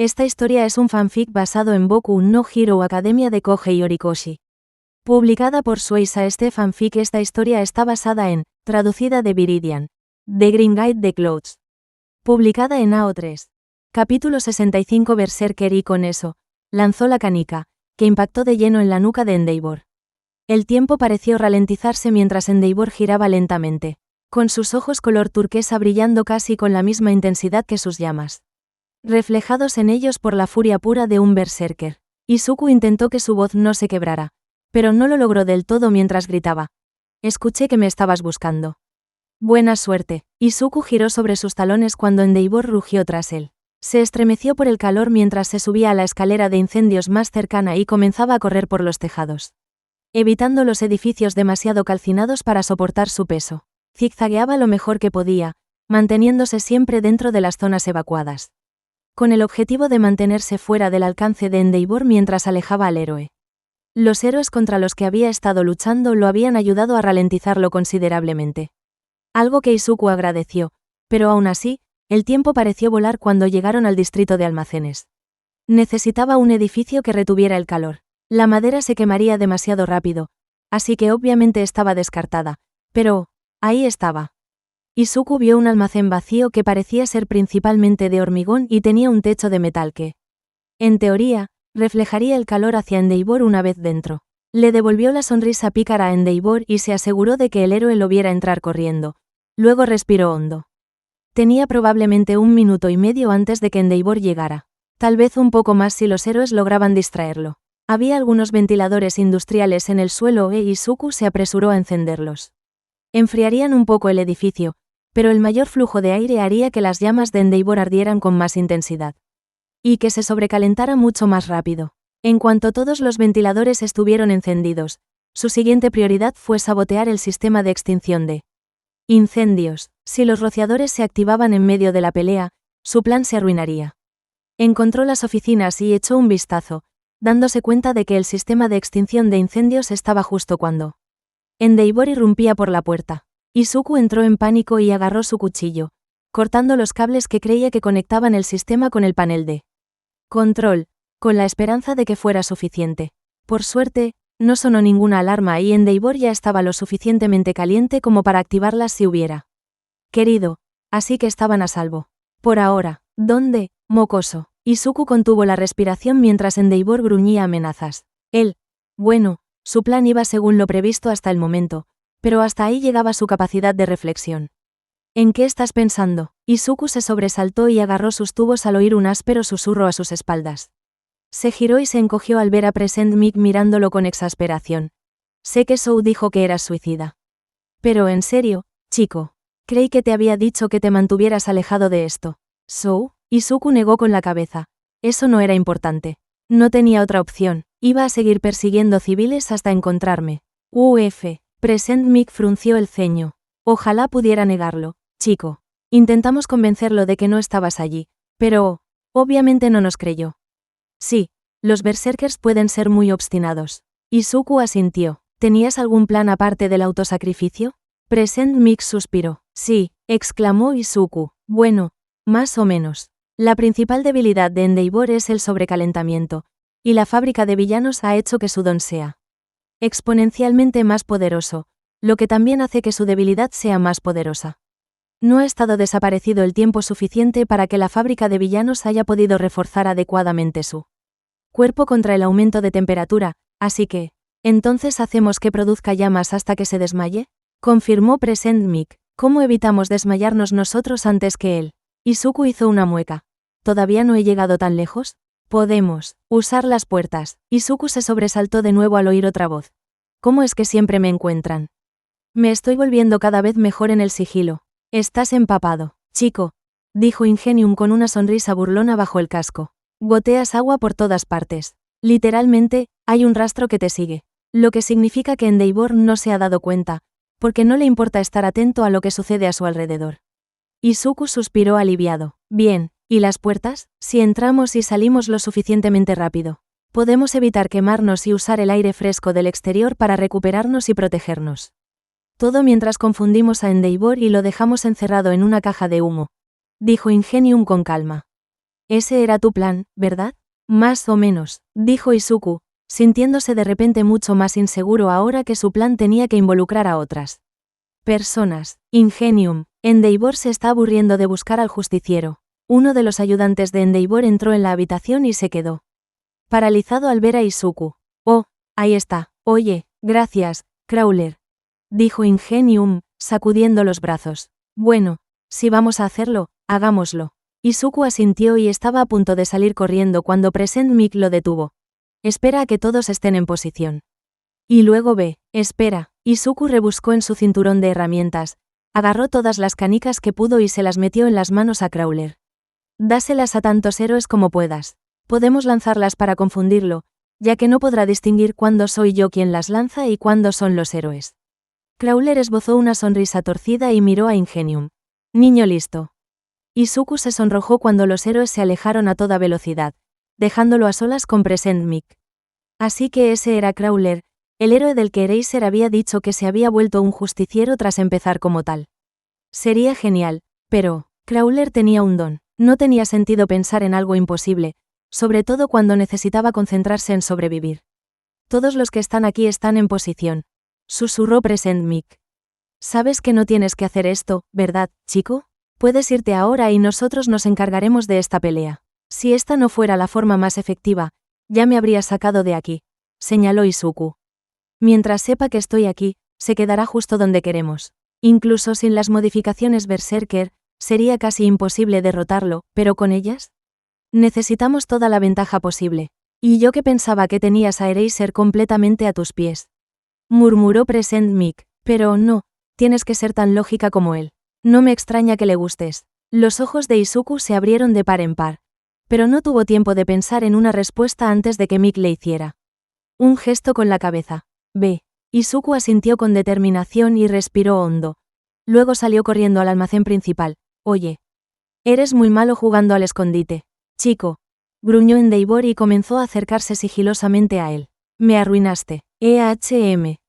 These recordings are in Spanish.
Esta historia es un fanfic basado en Boku no Hero Academia de Kohei Horikoshi. Publicada por Shueisha. Este fanfic. Esta historia está basada en, traducida de Viridian, The Green Guide de Clouds. Publicada en AO3. Capítulo 65. Berserker. Y con eso, lanzó la canica, que impactó de lleno en la nuca de Endeavor. El tiempo pareció ralentizarse mientras Endeavor giraba lentamente, con sus ojos color turquesa brillando casi con la misma intensidad que sus llamas, reflejados en ellos por la furia pura de un berserker. Izuku intentó que su voz no se quebrara, pero no lo logró del todo mientras gritaba: «Escuché que me estabas buscando». «Buena suerte». Izuku giró sobre sus talones cuando Endeavor rugió tras él. Se estremeció por el calor mientras se subía a la escalera de incendios más cercana y comenzaba a correr por los tejados, evitando los edificios demasiado calcinados para soportar su peso. Zigzagueaba lo mejor que podía, manteniéndose siempre dentro de las zonas evacuadas, con el objetivo de mantenerse fuera del alcance de Endeavor mientras alejaba al héroe. Los héroes contra los que había estado luchando lo habían ayudado a ralentizarlo considerablemente, algo que Izuku agradeció, pero aún así, el tiempo pareció volar cuando llegaron al distrito de almacenes. Necesitaba un edificio que retuviera el calor. La madera se quemaría demasiado rápido, así que obviamente estaba descartada, pero ahí estaba. Izuku vio un almacén vacío que parecía ser principalmente de hormigón y tenía un techo de metal que, en teoría, reflejaría el calor hacia Endeavor una vez dentro. Le devolvió la sonrisa pícara a Endeavor y se aseguró de que el héroe lo viera entrar corriendo. Luego respiró hondo. Tenía probablemente 1 minuto y medio antes de que Endeavor llegara. Tal vez un poco más si los héroes lograban distraerlo. Había algunos ventiladores industriales en el suelo e Izuku se apresuró a encenderlos. Enfriarían un poco el edificio, pero el mayor flujo de aire haría que las llamas de Endeavor ardieran con más intensidad. Y que se sobrecalentara mucho más rápido. En cuanto todos los ventiladores estuvieron encendidos, su siguiente prioridad fue sabotear el sistema de extinción de incendios. Si los rociadores se activaban en medio de la pelea, su plan se arruinaría. Encontró las oficinas y echó un vistazo, dándose cuenta de que el sistema de extinción de incendios estaba justo cuando Endeavor irrumpía por la puerta. Izuku entró en pánico y agarró su cuchillo, cortando los cables que creía que conectaban el sistema con el panel de control, con la esperanza de que fuera suficiente. Por suerte, no sonó ninguna alarma y Endeavor ya estaba lo suficientemente caliente como para activarlas si hubiera querido, así que estaban a salvo. Por ahora. ¿Dónde, mocoso? Izuku contuvo la respiración mientras Endeavor gruñía amenazas. Bueno, su plan iba según lo previsto hasta el momento, pero hasta ahí llegaba su capacidad de reflexión. ¿En qué estás pensando? Izuku se sobresaltó y agarró sus tubos al oír un áspero susurro a sus espaldas. Se giró y se encogió al ver a Present Mic mirándolo con exasperación. Sé que Sou dijo que eras suicida. Pero en serio, chico. Creí que te había dicho que te mantuvieras alejado de esto. ¿Sou? Izuku negó con la cabeza. Eso no era importante. No tenía otra opción. Iba a seguir persiguiendo civiles hasta encontrarme. Present Mic frunció el ceño. Ojalá pudiera negarlo, chico. Intentamos convencerlo de que no estabas allí, pero, obviamente no nos creyó. Sí, los berserkers pueden ser muy obstinados. Izuku asintió. ¿Tenías algún plan aparte del autosacrificio? Present Mic suspiró. Sí, exclamó Izuku. Bueno, más o menos. La principal debilidad de Endeavor es el sobrecalentamiento, y la fábrica de villanos ha hecho que su don sea exponencialmente más poderoso, lo que también hace que su debilidad sea más poderosa. No ha estado desaparecido el tiempo suficiente para que la fábrica de villanos haya podido reforzar adecuadamente su cuerpo contra el aumento de temperatura, así que, ¿entonces hacemos que produzca llamas hasta que se desmaye? Confirmó Present Mic. ¿Cómo evitamos desmayarnos nosotros antes que él? Izuku hizo una mueca. ¿Todavía no he llegado tan lejos? Podemos usar las puertas. Izuku se sobresaltó de nuevo al oír otra voz. ¿Cómo es que siempre me encuentran? Me estoy volviendo cada vez mejor en el sigilo. Estás empapado, chico, dijo Ingenium con una sonrisa burlona bajo el casco. Goteas agua por todas partes. Literalmente, hay un rastro que te sigue. Lo que significa que Endeavor no se ha dado cuenta, porque no le importa estar atento a lo que sucede a su alrededor. Izuku suspiró aliviado. Bien, ¿y las puertas? Si entramos y salimos lo suficientemente rápido, podemos evitar quemarnos y usar el aire fresco del exterior para recuperarnos y protegernos. Todo mientras confundimos a Endeavor y lo dejamos encerrado en una caja de humo, dijo Ingenium con calma. Ese era tu plan, ¿verdad? Más o menos, dijo Izuku, sintiéndose de repente mucho más inseguro ahora que su plan tenía que involucrar a otras personas. Ingenium. Endeavor se está aburriendo de buscar al justiciero. Uno de los ayudantes de Endeavor entró en la habitación y se quedó paralizado al ver a Izuku. Oh, ahí está. Oye, gracias, Crawler, dijo Ingenium, sacudiendo los brazos. Bueno, si vamos a hacerlo, hagámoslo. Izuku asintió y estaba a punto de salir corriendo cuando Present Mic lo detuvo. Espera a que todos estén en posición. Y luego ve, espera. Izuku rebuscó en su cinturón de herramientas, agarró todas las canicas que pudo y se las metió en las manos a Crawler. Dáselas a tantos héroes como puedas. Podemos lanzarlas para confundirlo, ya que no podrá distinguir cuándo soy yo quien las lanza y cuándo son los héroes. Crawler esbozó una sonrisa torcida y miró a Ingenium. Niño listo. Izuku se sonrojó cuando los héroes se alejaron a toda velocidad, dejándolo a solas con Present Mic. Así que ese era Crawler, el héroe del que Eraser había dicho que se había vuelto un justiciero tras empezar como tal. Sería genial, pero Crawler tenía un don. No tenía sentido pensar en algo imposible, sobre todo cuando necesitaba concentrarse en sobrevivir. Todos los que están aquí están en posición, susurró Present Mic. Sabes que no tienes que hacer esto, ¿verdad, chico? Puedes irte ahora y nosotros nos encargaremos de esta pelea. Si esta no fuera la forma más efectiva, ya me habrías sacado de aquí, señaló Izuku. Mientras sepa que estoy aquí, se quedará justo donde queremos. Incluso sin las modificaciones Berserker, sería casi imposible derrotarlo, pero con ellas, necesitamos toda la ventaja posible. Y yo que pensaba que tenías a Eraser completamente a tus pies. Murmuró Present Mic, pero no, tienes que ser tan lógica como él. No me extraña que le gustes. Los ojos de Izuku se abrieron de par en par, pero no tuvo tiempo de pensar en una respuesta antes de que Mic le hiciera un gesto con la cabeza. Ve. Izuku asintió con determinación y respiró hondo. Luego salió corriendo al almacén principal. Oye. Eres muy malo jugando al escondite. Chico. Gruñó Endeavor y comenzó a acercarse sigilosamente a él. Me arruinaste.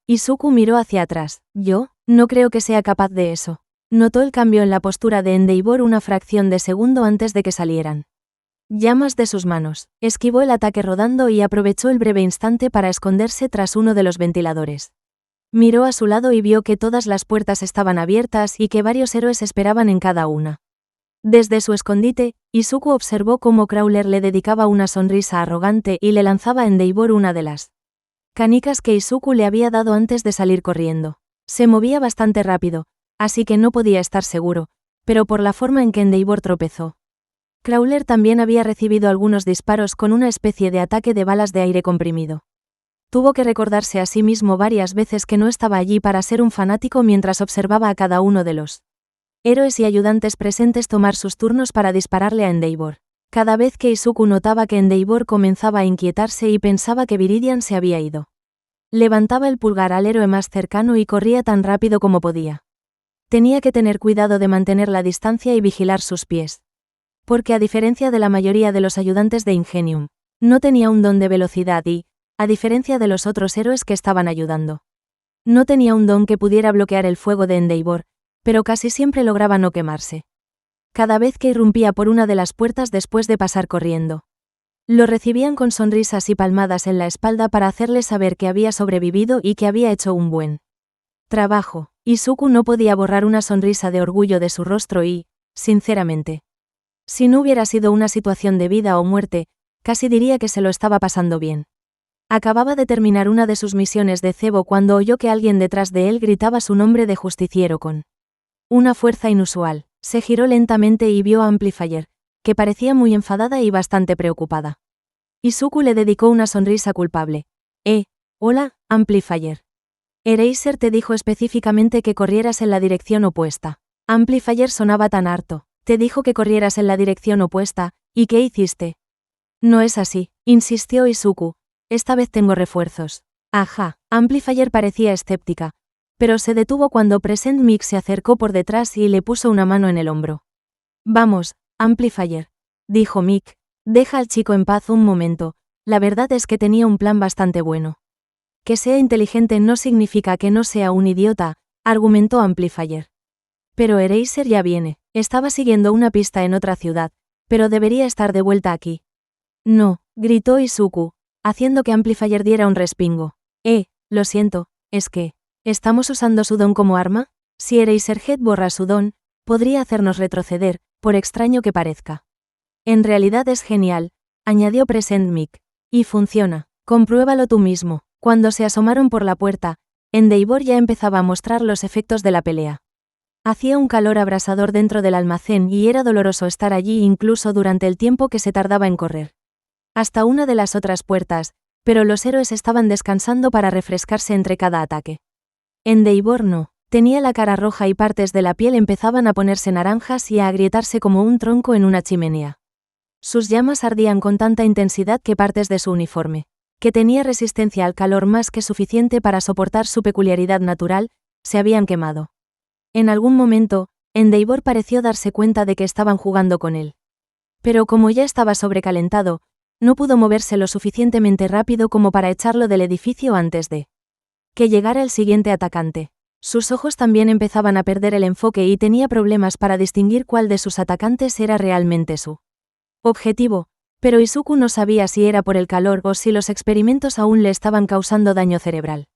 Izuku miró hacia atrás. ¿Yo? No creo que sea capaz de eso. Notó el cambio en la postura de Endeavor una fracción de segundo antes de que salieran llamas de sus manos. Esquivó el ataque rodando y aprovechó el breve instante para esconderse tras uno de los ventiladores. Miró a su lado y vio que todas las puertas estaban abiertas y que varios héroes esperaban en cada una. Desde su escondite, Izuku observó cómo Crawler le dedicaba una sonrisa arrogante y le lanzaba a Endeavor una de las canicas que Izuku le había dado antes de salir corriendo. Se movía bastante rápido, así que no podía estar seguro, pero por la forma en que Endeavor tropezó. Crawler también había recibido algunos disparos con una especie de ataque de balas de aire comprimido. Tuvo que recordarse a sí mismo varias veces que no estaba allí para ser un fanático mientras observaba a cada uno de los héroes y ayudantes presentes tomar sus turnos para dispararle a Endeavor. Cada vez que Izuku notaba que Endeavor comenzaba a inquietarse y pensaba que Viridian se había ido, levantaba el pulgar al héroe más cercano y corría tan rápido como podía. Tenía que tener cuidado de mantener la distancia y vigilar sus pies. Porque a diferencia de la mayoría de los ayudantes de Ingenium, no tenía un don de velocidad y, a diferencia de los otros héroes que estaban ayudando, no tenía un don que pudiera bloquear el fuego de Endeavor, pero casi siempre lograba no quemarse. Cada vez que irrumpía por una de las puertas después de pasar corriendo, lo recibían con sonrisas y palmadas en la espalda para hacerle saber que había sobrevivido y que había hecho un buen trabajo. Izuku no podía borrar una sonrisa de orgullo de su rostro y, sinceramente, si no hubiera sido una situación de vida o muerte, casi diría que se lo estaba pasando bien. Acababa de terminar una de sus misiones de cebo cuando oyó que alguien detrás de él gritaba su nombre de justiciero con una fuerza inusual. Se giró lentamente y vio a Amplifier, que parecía muy enfadada y bastante preocupada. Izuku le dedicó una sonrisa culpable. Hola, Amplifier. Eraser te dijo específicamente que corrieras en la dirección opuesta. Amplifier sonaba tan harto. Te dijo que corrieras en la dirección opuesta, ¿y qué hiciste? No es así, insistió Izuku. Esta vez tengo refuerzos. Ajá, Amplifier parecía escéptica, pero se detuvo cuando Present Mic se acercó por detrás y le puso una mano en el hombro. Vamos, Amplifier, dijo Mic, deja al chico en paz un momento, la verdad es que tenía un plan bastante bueno. Que sea inteligente no significa que no sea un idiota, argumentó Amplifier. Pero Eraser ya viene. Estaba siguiendo una pista en otra ciudad, pero debería estar de vuelta aquí. No, gritó Izuku, haciendo que Amplifier diera un respingo. Lo siento, es que, ¿estamos usando su don como arma? Si Eraserhead borra su don, podría hacernos retroceder, por extraño que parezca. En realidad es genial, añadió Present Mic. Y funciona, compruébalo tú mismo. Cuando se asomaron por la puerta, Endeavor ya empezaba a mostrar los efectos de la pelea. Hacía un calor abrasador dentro del almacén y era doloroso estar allí incluso durante el tiempo que se tardaba en correr. Hasta una de las otras puertas, pero los héroes estaban descansando para refrescarse entre cada ataque. Endeavor no, tenía la cara roja y partes de la piel empezaban a ponerse naranjas y a agrietarse como un tronco en una chimenea. Sus llamas ardían con tanta intensidad que partes de su uniforme, que tenía resistencia al calor más que suficiente para soportar su peculiaridad natural, se habían quemado. En algún momento, Endeavor pareció darse cuenta de que estaban jugando con él. Pero como ya estaba sobrecalentado, no pudo moverse lo suficientemente rápido como para echarlo del edificio antes de que llegara el siguiente atacante. Sus ojos también empezaban a perder el enfoque y tenía problemas para distinguir cuál de sus atacantes era realmente su objetivo, pero Izuku no sabía si era por el calor o si los experimentos aún le estaban causando daño cerebral.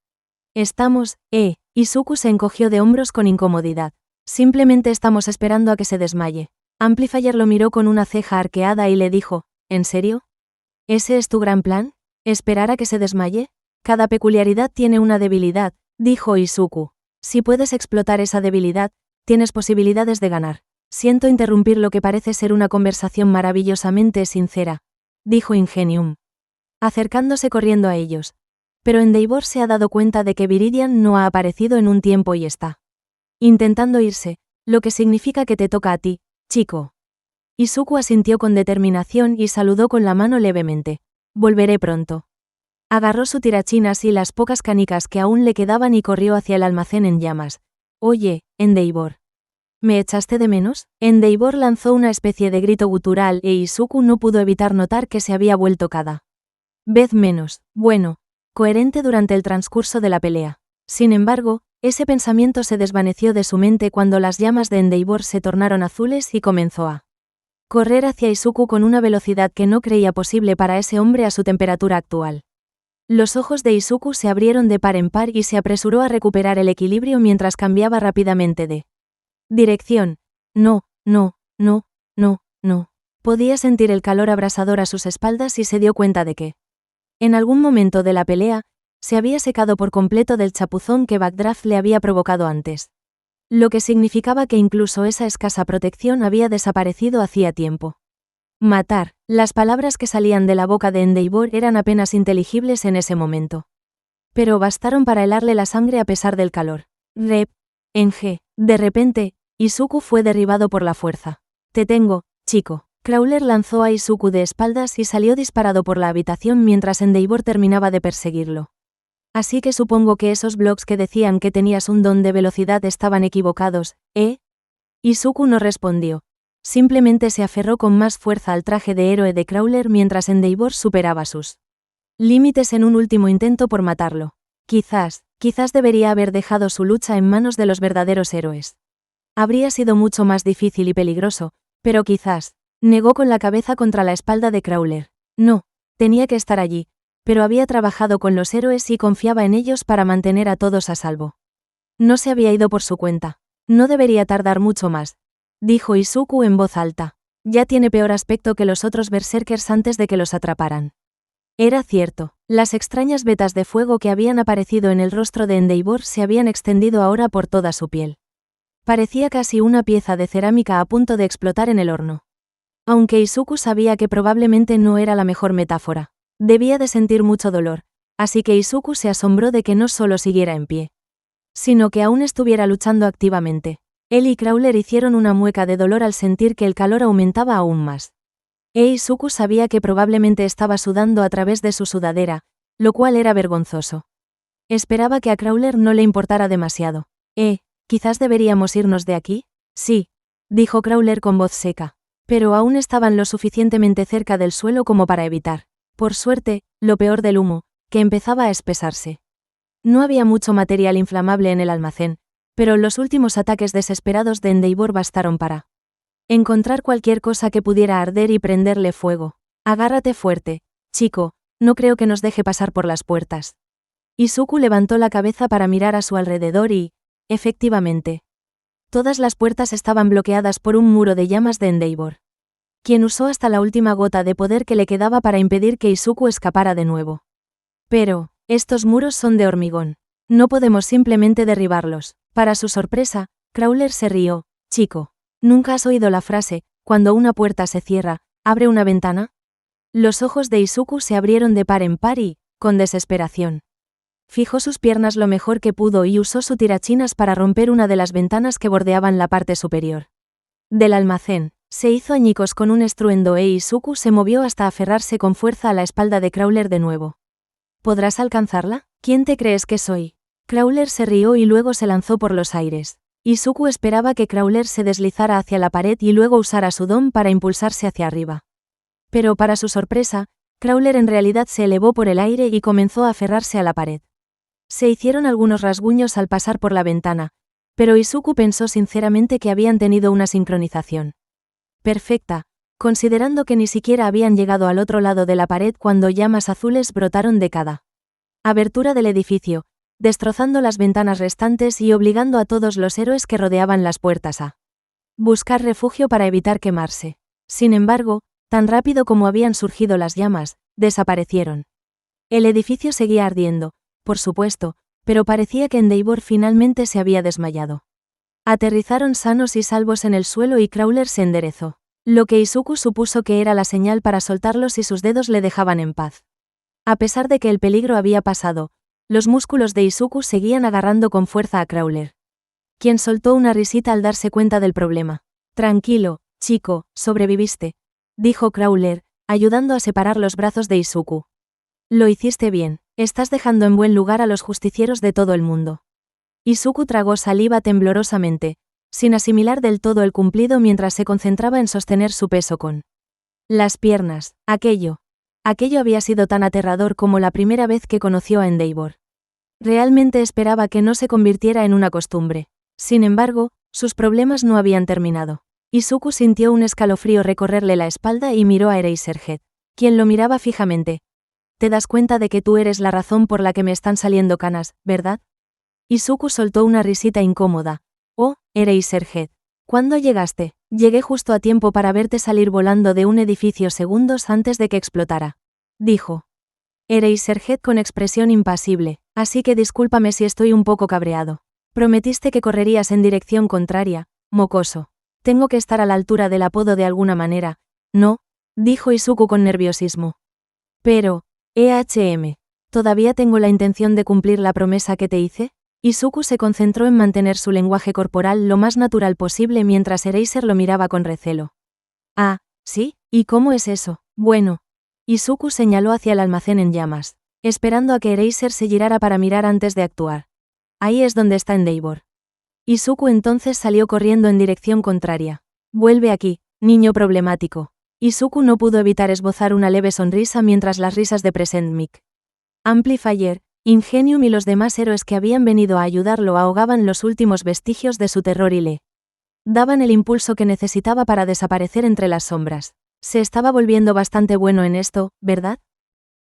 Izuku se encogió de hombros con incomodidad. Simplemente estamos esperando a que se desmaye. Amplifier lo miró con una ceja arqueada y le dijo, ¿en serio? ¿Ese es tu gran plan? ¿Esperar a que se desmaye? Cada peculiaridad tiene una debilidad, dijo Izuku. Si puedes explotar esa debilidad, tienes posibilidades de ganar. Siento interrumpir lo que parece ser una conversación maravillosamente sincera, dijo Ingenium, acercándose corriendo a ellos. Pero Endeavor se ha dado cuenta de que Viridian no ha aparecido en un tiempo y está intentando irse, lo que significa que te toca a ti, chico. Izuku asintió con determinación y saludó con la mano levemente. Volveré pronto. Agarró su tirachinas y las pocas canicas que aún le quedaban y corrió hacia el almacén en llamas. Oye, Endeavor. ¿Me echaste de menos? Endeavor lanzó una especie de grito gutural e Izuku no pudo evitar notar que se había vuelto cada vez menos, bueno, coherente durante el transcurso de la pelea. Sin embargo, ese pensamiento se desvaneció de su mente cuando las llamas de Endeavor se tornaron azules y comenzó a correr hacia Izuku con una velocidad que no creía posible para ese hombre a su temperatura actual. Los ojos de Izuku se abrieron de par en par y se apresuró a recuperar el equilibrio mientras cambiaba rápidamente de dirección. No. Podía sentir el calor abrasador a sus espaldas y se dio cuenta de que, en algún momento de la pelea, se había secado por completo del chapuzón que Backdraft le había provocado antes. Lo que significaba que incluso esa escasa protección había desaparecido hacía tiempo. Matar. Las palabras que salían de la boca de Endeavor eran apenas inteligibles en ese momento. Pero bastaron para helarle la sangre a pesar del calor. De repente, Izuku fue derribado por la fuerza. Te tengo, chico. Crawler lanzó a Izuku de espaldas y salió disparado por la habitación mientras Endeavor terminaba de perseguirlo. Así que supongo que esos blogs que decían que tenías un don de velocidad estaban equivocados, ¿eh? Izuku no respondió. Simplemente se aferró con más fuerza al traje de héroe de Crawler mientras Endeavor superaba sus límites en un último intento por matarlo. Quizás debería haber dejado su lucha en manos de los verdaderos héroes. Habría sido mucho más difícil y peligroso, pero quizás, negó con la cabeza contra la espalda de Crawler. No, tenía que estar allí, pero había trabajado con los héroes y confiaba en ellos para mantener a todos a salvo. No se había ido por su cuenta. No debería tardar mucho más, dijo Izuku en voz alta. Ya tiene peor aspecto que los otros berserkers antes de que los atraparan. Era cierto, las extrañas vetas de fuego que habían aparecido en el rostro de Endeavor se habían extendido ahora por toda su piel. Parecía casi una pieza de cerámica a punto de explotar en el horno. Aunque Izuku sabía que probablemente no era la mejor metáfora, debía de sentir mucho dolor, así que Izuku se asombró de que no solo siguiera en pie, sino que aún estuviera luchando activamente. Él y Crawler hicieron una mueca de dolor al sentir que el calor aumentaba aún más. Izuku sabía que probablemente estaba sudando a través de su sudadera, lo cual era vergonzoso. Esperaba que a Crawler no le importara demasiado. ¿Quizás deberíamos irnos de aquí? Sí, dijo Crawler con voz seca. Pero aún estaban lo suficientemente cerca del suelo como para evitar, por suerte, lo peor del humo, que empezaba a espesarse. No había mucho material inflamable en el almacén, pero los últimos ataques desesperados de Endeavor bastaron para Encontrar cualquier cosa que pudiera arder y prenderle fuego. Agárrate fuerte, chico, no creo que nos deje pasar por las puertas. Izuku levantó la cabeza para mirar a su alrededor y, efectivamente, todas las puertas estaban bloqueadas por un muro de llamas de Endeavor, quien usó hasta la última gota de poder que le quedaba para impedir que Izuku escapara de nuevo. Pero, estos muros son de hormigón. No podemos simplemente derribarlos. Para su sorpresa, Crawler se rió. Chico, ¿nunca has oído la frase, cuando una puerta se cierra, abre una ventana? Los ojos de Izuku se abrieron de par en par y, con desesperación, fijó sus piernas lo mejor que pudo y usó su tirachinas para romper una de las ventanas que bordeaban la parte superior del almacén. Se hizo añicos con un estruendo e Izuku se movió hasta aferrarse con fuerza a la espalda de Crawler de nuevo. ¿Podrás alcanzarla? ¿Quién te crees que soy? Crawler se rió y luego se lanzó por los aires. Izuku esperaba que Crawler se deslizara hacia la pared y luego usara su don para impulsarse hacia arriba. Pero para su sorpresa, Crawler en realidad se elevó por el aire y comenzó a aferrarse a la pared. Se hicieron algunos rasguños al pasar por la ventana, pero Izuku pensó sinceramente que habían tenido una sincronización perfecta, considerando que ni siquiera habían llegado al otro lado de la pared cuando llamas azules brotaron de cada abertura del edificio, destrozando las ventanas restantes y obligando a todos los héroes que rodeaban las puertas a buscar refugio para evitar quemarse. Sin embargo, tan rápido como habían surgido las llamas, desaparecieron. El edificio seguía ardiendo, por supuesto, pero parecía que Endeavor finalmente se había desmayado. Aterrizaron sanos y salvos en el suelo y Crawler se enderezó, lo que Izuku supuso que era la señal para soltarlos y sus dedos le dejaban en paz. A pesar de que el peligro había pasado, los músculos de Izuku seguían agarrando con fuerza a Crawler, quien soltó una risita al darse cuenta del problema. Tranquilo, chico, sobreviviste, dijo Crawler, ayudando a separar los brazos de Izuku. Lo hiciste bien, estás dejando en buen lugar a los justicieros de todo el mundo. Izuku tragó saliva temblorosamente, sin asimilar del todo el cumplido mientras se concentraba en sostener su peso con las piernas. Aquello había sido tan aterrador como la primera vez que conoció a Endeavor. Realmente esperaba que no se convirtiera en una costumbre. Sin embargo, sus problemas no habían terminado. Izuku sintió un escalofrío recorrerle la espalda y miró a Eraserhead, quien lo miraba fijamente. ¿Te das cuenta de que tú eres la razón por la que me están saliendo canas, verdad? Izuku soltó una risita incómoda. Oh, Eraserhead. ¿Cuándo llegaste? Llegué justo a tiempo para verte salir volando de un edificio segundos antes de que explotara, dijo Eraserhead con expresión impasible, así que discúlpame si estoy un poco cabreado. Prometiste que correrías en dirección contraria, mocoso. Tengo que estar a la altura del apodo de alguna manera, ¿no? Dijo Izuku con nerviosismo. Pero, ¿todavía tengo la intención de cumplir la promesa que te hice? Izuku se concentró en mantener su lenguaje corporal lo más natural posible mientras Eraser lo miraba con recelo. Ah, ¿sí? ¿Y cómo es eso? Bueno. Izuku señaló hacia el almacén en llamas, esperando a que Eraser se girara para mirar antes de actuar. Ahí es donde está Endeavor. Izuku entonces salió corriendo en dirección contraria. Vuelve aquí, niño problemático. Izuku no pudo evitar esbozar una leve sonrisa mientras las risas de Present Mic, Amplifier, Ingenium y los demás héroes que habían venido a ayudarlo ahogaban los últimos vestigios de su terror y le daban el impulso que necesitaba para desaparecer entre las sombras. Se estaba volviendo bastante bueno en esto, ¿verdad?